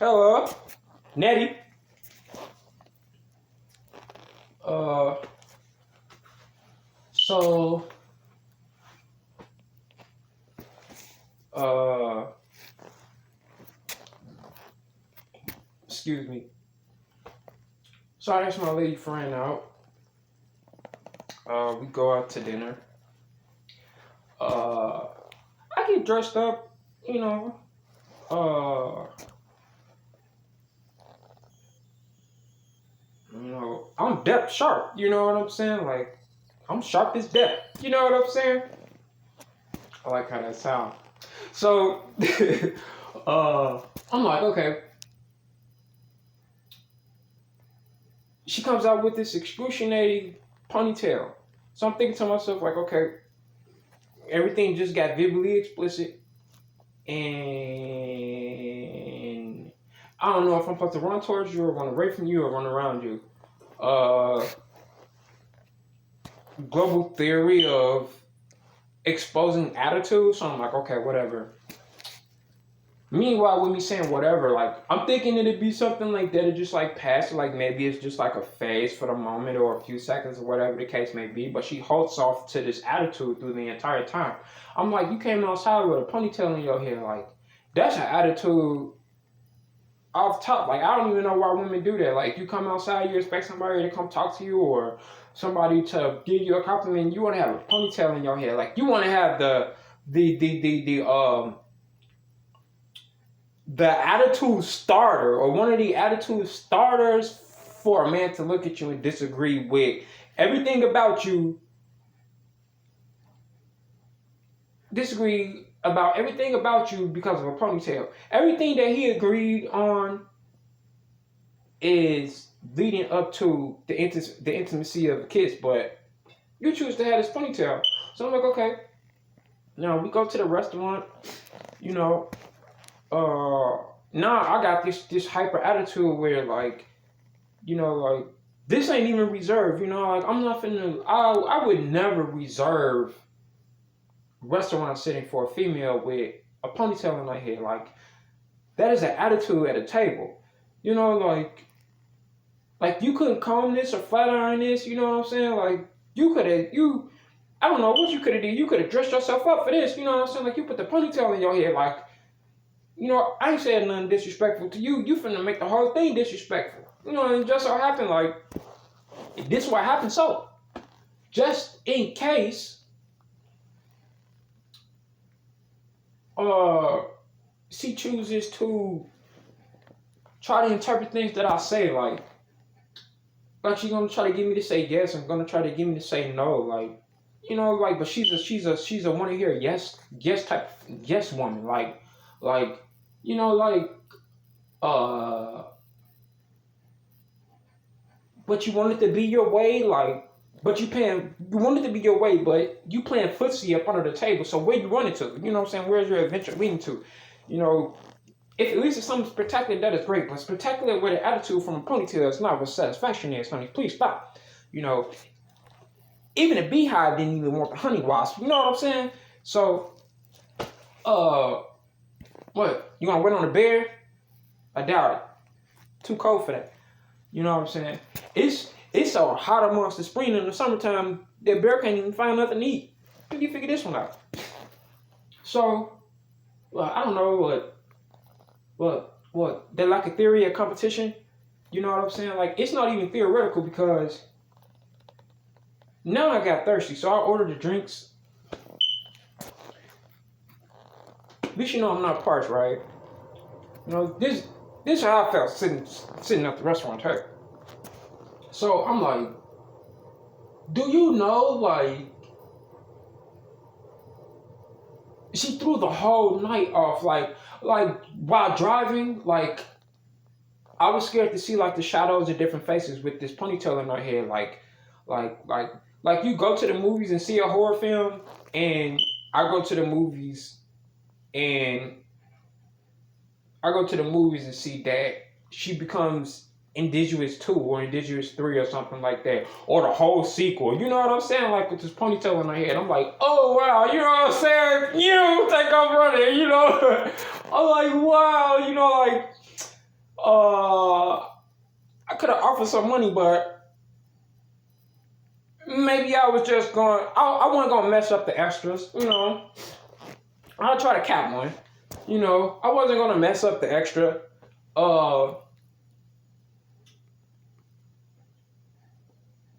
Hello, Nettie. Uh, so, uh, excuse me. So I asked my lady friend out. We go out to dinner. Uh, I get dressed up, you know. Uh, I'm depth sharp. You know what I'm saying? Like, I'm sharp as depth. You know what I'm saying? I like how that sounds. So, I'm like, okay. She comes out with this excruciating ponytail. So I'm thinking to myself, like, okay, everything just got vividly explicit. And I don't know if I'm supposed to run towards you or run away from you or run around you. Uh, Global theory of exposing attitude. So I'm like, okay, whatever. Meanwhile, with me saying whatever, like, I'm thinking it'd be something like that, it just like pass, like maybe it's just like a phase for the moment or a few seconds or whatever the case may be, but she holds off to this attitude through the entire time. I'm like, you came outside with a ponytail in your hair, like, that's an attitude off top. Like, I don't even know why women do that. Like, you come outside, you expect somebody to come talk to you or somebody to give you a compliment, you want to have a ponytail in your hair. Like, you want to have the attitude starter or one of the attitude starters for a man to look at you and disagree with everything about you, disagree about everything about you because of a ponytail. Everything that he agreed on is leading up to the intimacy of a kiss, but you choose to have this ponytail. So I'm like, okay. Now we go to the restaurant, you know, now I got this hyper attitude where like, like this ain't even reserved, like I'm not finna I would never reserve restaurant sitting for a female with a ponytail in her head. Like that is an attitude at a table. Like you couldn't comb this or flat iron this, you know what I'm saying? Like I don't know what you could have did. You could have dressed yourself up for this, you know what I'm saying? Like you put the ponytail in your head, like I ain't saying nothing disrespectful to you. You finna make the whole thing disrespectful. And just so happened, like, this what happened. So, just in case, she chooses to try to interpret things that I say, like she's gonna try to get me to say yes and gonna try to get me to say no, like, but she's a wanna hear yes type yes woman, like, but you want it to be your way, like, but you want it to be your way, but you playing footsie up under the table. So where you running to? You know what I'm saying? Where's your adventure leading to? If at least it's something spectacular, that is great. But spectacular with an attitude from a ponytail is not what satisfaction is, honey. Please stop. Even a beehive didn't even want the honey wasp. You know what I'm saying? So, what? You gonna wait on the bear? I doubt it. Too cold for that. You know what I'm saying? It's so hot amongst the spring and the summertime that bear can't even find nothing to eat. How do you figure this one out? So, well, I don't know what they like a theory of competition. You know what I'm saying? Like it's not even theoretical because now I got thirsty, so I ordered the drinks. At least I'm not parched, right? This is how I felt sitting at the restaurant table. So I'm like, do you know, like, she threw the whole night off, like while driving, like, I was scared to see like the shadows of different faces with this ponytail in her head, like you go to the movies and see a horror film, and I go to the movies and see that she becomes Indigenous 2 or Indigenous 3 or something like that. Or the whole sequel. You know what I'm saying? Like with this ponytail in her head. I'm like, oh wow, you know what I'm saying? You take off running, I'm like, wow, I could have offered some money, but maybe I was just going. I wasn't gonna mess up the extras, you know. I'll try to cap one, you know. I wasn't gonna mess up the extra. Uh,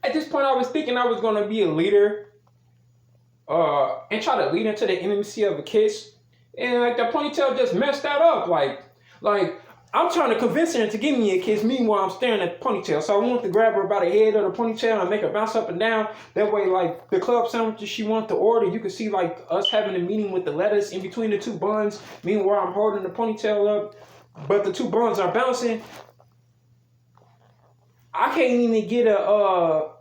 at this point, I was thinking I was gonna be a leader. And try to lead into the intimacy of a kiss, and like the ponytail just messed that up. Like I'm trying to convince her to give me a kiss. Meanwhile, I'm staring at the ponytail. So I want to grab her by the head of the ponytail and make her bounce up and down. That way, like the club sandwiches she wants to order, you can see like us having a meeting with the lettuce in between the two buns. Meanwhile, I'm holding the ponytail up, but the two buns are bouncing. I can't even get a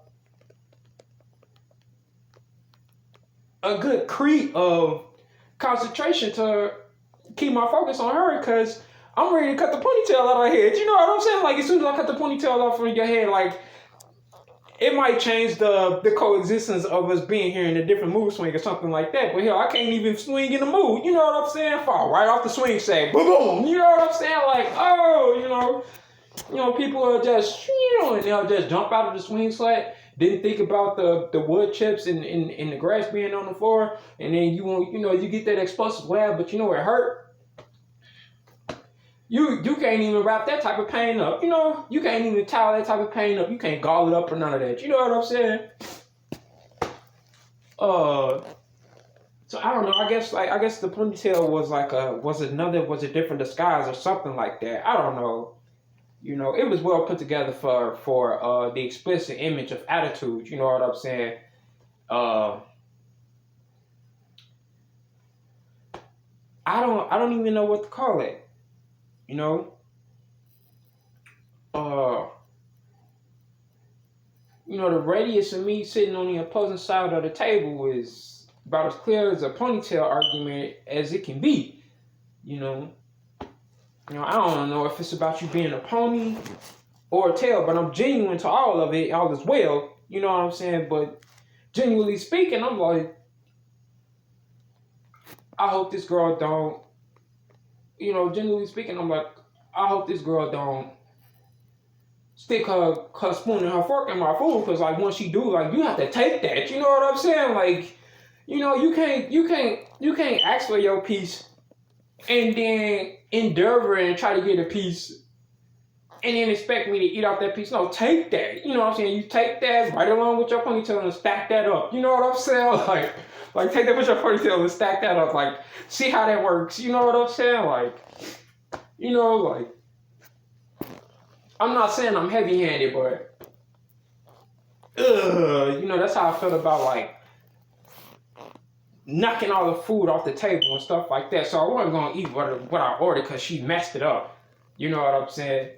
good creep of concentration to keep my focus on her because I'm ready to cut the ponytail out of her head. You know what I'm saying? Like, as soon as I cut the ponytail off from your head, like, it might change the coexistence of us being here in a different mood swing or something like that. But hell, I can't even swing in the mood. You know what I'm saying? Fall right off the swing set. Boom, boom. You know what I'm saying? Like, oh, you know, people are just, and they'll just jump out of the swing set. Didn't think about the wood chips and the grass being on the floor, and then you get that explosive laugh, but you know it hurt. You can't even wrap that type of pain up. You know, you can't even towel that type of pain up. You can't gall it up or none of that. You know what I'm saying? So I don't know. I guess the ponytail was a different disguise or something like that. I don't know. You know, it was well put together for the explicit image of attitude. You know what I'm saying? I don't even know what to call it. You know, the radius of me sitting on the opposing side of the table is about as clear as a ponytail argument as it can be. You know, I don't know if it's about you being a pony or a tail, but I'm genuine to all of it, all as well. You know what I'm saying? But genuinely speaking, I'm like, I hope this girl don't. Genuinely speaking, I'm like, I hope this girl don't stick her spoon and her fork in my food, because like once she do, like you have to take that. You know what I'm saying? Like, you can't ask for your piece and then endeavor and try to get a piece and then expect me to eat off that piece. No, take that. You know what I'm saying? You take that right along with your ponytail and stack that up. You know what I'm saying? Like take that with your ponytail and stack that up. Like, see how that works. You know what I'm saying? Like, I'm not saying I'm heavy-handed, but that's how I felt about like knocking all the food off the table and stuff like that. So I wasn't gonna eat what I ordered because she messed it up. You know what I'm saying?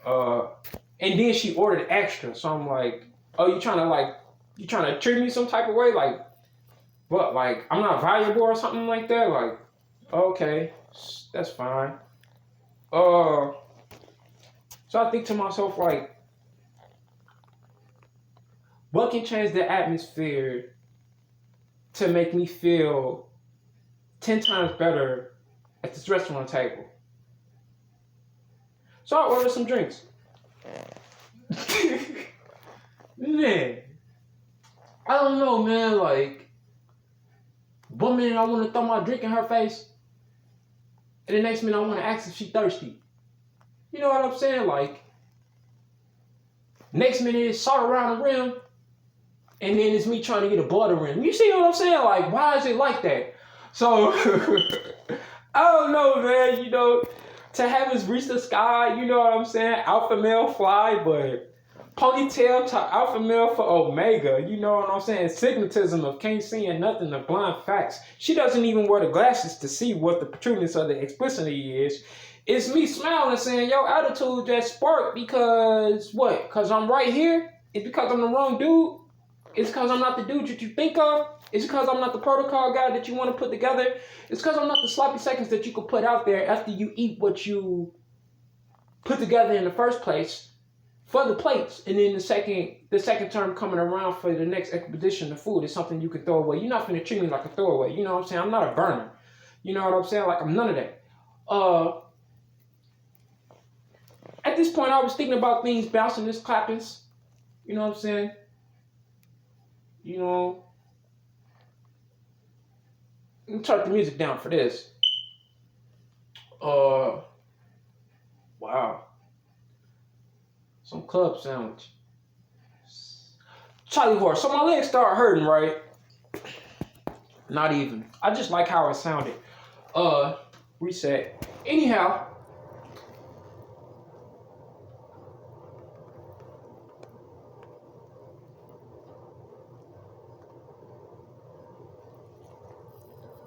And then she ordered extra. So I'm like, oh, you trying to treat me some type of way? Like, what? Like, I'm not valuable or something like that? Like, okay, that's fine. So I think to myself, like, what can change the atmosphere to make me feel 10 times better at this restaurant table? So I ordered some drinks. Man, I don't know, man. Like, one minute I want to throw my drink in her face, and the next minute I want to ask if she's thirsty. You know what I'm saying? Like, next minute it's salt around the rim, and then it's me trying to get a butter rim. You see what I'm saying? Like, why is it like that? So, I don't know, man. To have us reach the sky, you know what I'm saying? Alpha male fly, but ponytail to alpha male for omega. You know what I'm saying? Stigmatism of can't see nothing of blind facts. She doesn't even wear the glasses to see what the protuberance of the explicitly is. It's me smiling and saying, yo, attitude just sparked because what? Because I'm right here? It's because I'm the wrong dude? It's because I'm not the dude that you think of? It's because I'm not the protocol guy that you want to put together? It's because I'm not the sloppy seconds that you could put out there after you eat what you put together in the first place for the plates, and then the second term coming around for the next expedition of food is something you can throw away. You're not finna treat me like a throwaway. You know what I'm saying? I'm not a burner. You know what I'm saying? Like, I'm none of that. At this point, I was thinking about things bouncing, this clappings. You know what I'm saying? You know, let me turn the music down for this. Uh, wow, some club sandwich. Charlie horse. So my legs start hurting, right? Not even. I just like how it sounded. Reset. Anyhow,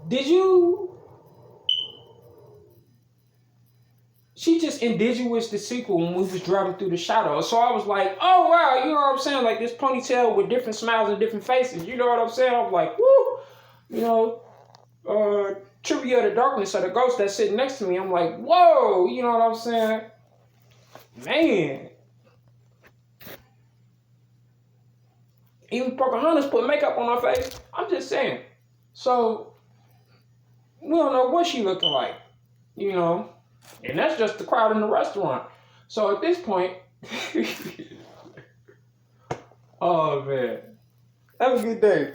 did you? She just indigenous the sequel when we was driving through the shadows. So I was like, oh wow, you know what I'm saying? Like this ponytail with different smiles and different faces. You know what I'm saying? I'm like, woo, you know, trivia of the darkness of the ghost that's sitting next to me. I'm like, whoa, you know what I'm saying? Man. Even Pocahontas put makeup on her face. I'm just saying. So we don't know what she looking like, you know. And that's just the crowd in the restaurant. So at this point, oh man, have a good day.